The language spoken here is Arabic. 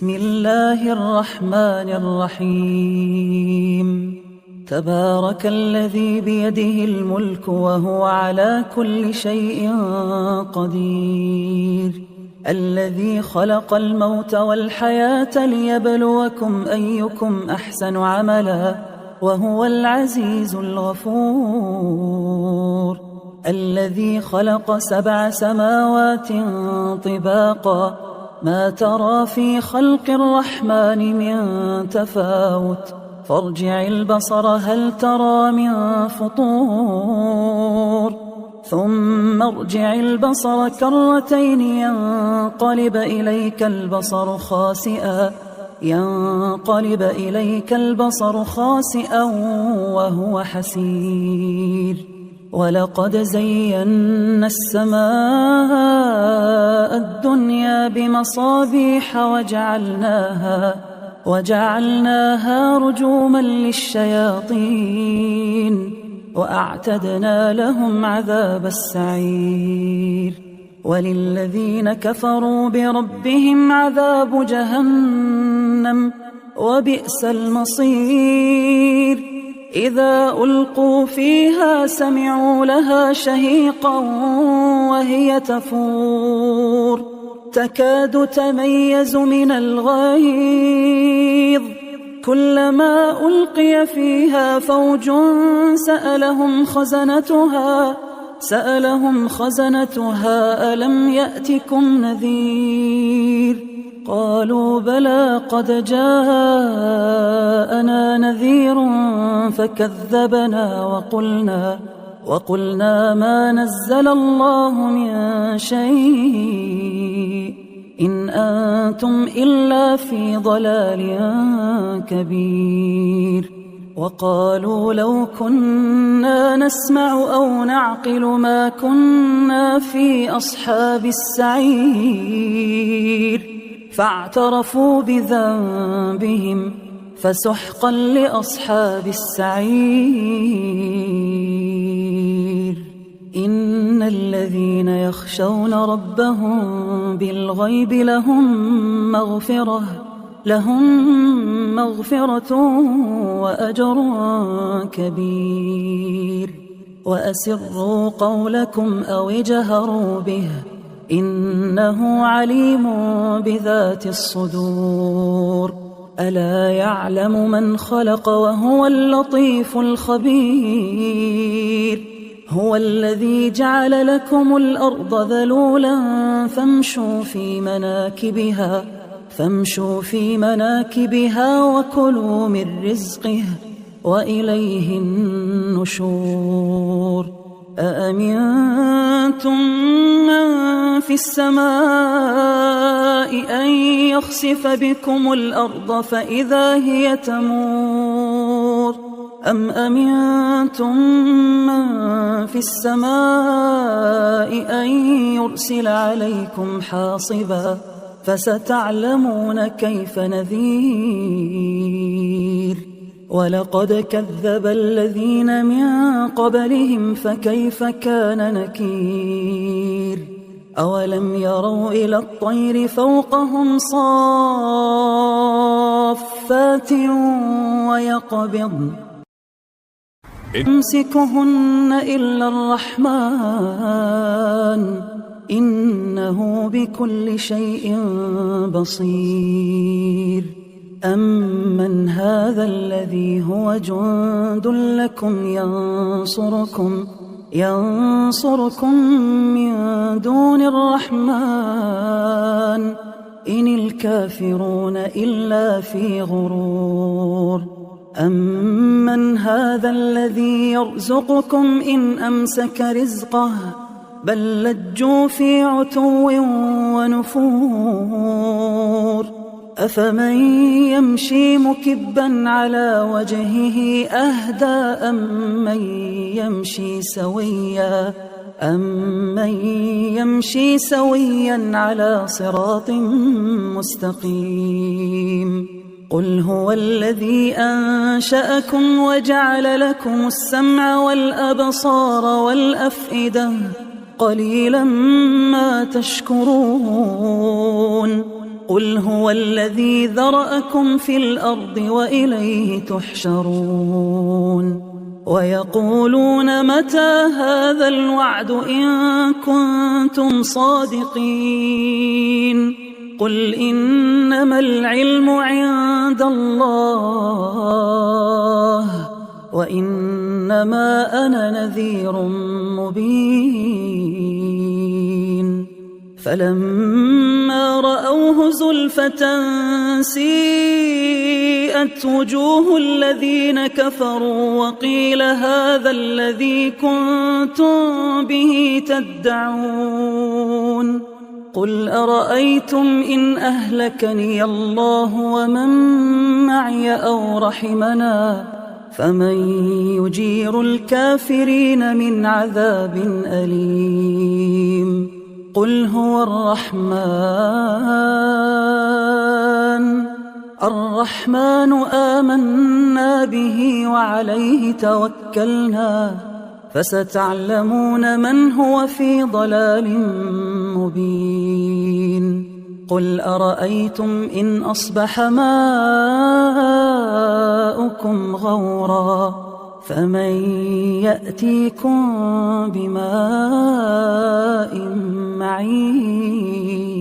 بسم الله الرحمن الرحيم تبارك الذي بيده الملك وهو على كل شيء قدير الذي خلق الموت والحياة ليبلوكم أيكم أحسن عملا وهو العزيز الغفور الذي خلق 7 سماوات طباقا ما ترى في خلق الرحمن من تفاوت فارجع البصر هل ترى من فطور ثم ارجع البصر كرتين ينقلب إليك البصر خاسئا وهو حسير ولقد زينا السماء الدنيا بمصابيح وجعلناها رجوما للشياطين وأعتدنا لهم عذاب السعير وللذين كفروا بربهم عذاب جهنم وبئس المصير إذا ألقوا فيها سمعوا لها شهيقا وهي تفور تكاد تميز من الغيظ كلما ألقي فيها فوج سألهم خزنتها ألم يأتكم نذير قالوا بلى قد جاءنا نذير فكذبنا وقلنا ما نزل الله من شيء إن أنتم إلا في ضلال كبير وقالوا لو كنا نسمع أو نعقل ما كنا في أصحاب السعير فاعترفوا بذنبهم فسحقا لأصحاب السعير إن الذين يخشون ربهم بالغيب لهم مغفرة وأجر كبير وأسروا قولكم أو اجهروا به إنه عليم بذات الصدور ألا يعلم من خلق وهو اللطيف الخبير هو الذي جعل لكم الأرض ذلولا فامشوا في مناكبها وكلوا من رزقه وإليه النشور أأمنتم من في السماء أن يخسف بكم الأرض فإذا هي تمور أم أمنتم من في السماء أن يرسل عليكم حاصبا فستعلمون كيف نذير ولقد كذب الذين من قبلهم فكيف كان نكير أولم يروا إلى الطير فوقهم صافات ويقبضن يمسكهن إلا الرحمن إنه بكل شيء بصير أمن هذا الذي هو جند لكم ينصركم من دون الرحمن إن الكافرون إلا في غرور أمن هذا الذي يرزقكم إن أمسك رزقه بل لجوا في عتو ونفور أفمن يمشي مكبا على وجهه أهدى أمن يمشي سويا على صراط مستقيم قل هو الذي أنشأكم وجعل لكم السمع والأبصار والأفئدة قليلا ما تشكرون قل هو الذي ذرأكم في الأرض وإليه تحشرون ويقولون متى هذا الوعد إن كنتم صادقين قل إنما العلم عند الله وإنما أنا نذير مبين فلما رأوه زلفة سيئت وجوه الذين كفروا وقيل هذا الذي كنتم به تدعون قل أرأيتم إن أهلكني الله ومن معي أو رحمنا فمن يجير الكافرين من عذاب أليم قل هو الرحمن آمنا به وعليه توكلنا فستعلمون من هو في ضلال مبين قل أرأيتم إن أصبح ماؤكم غورا فمن يأتيكم بماء معين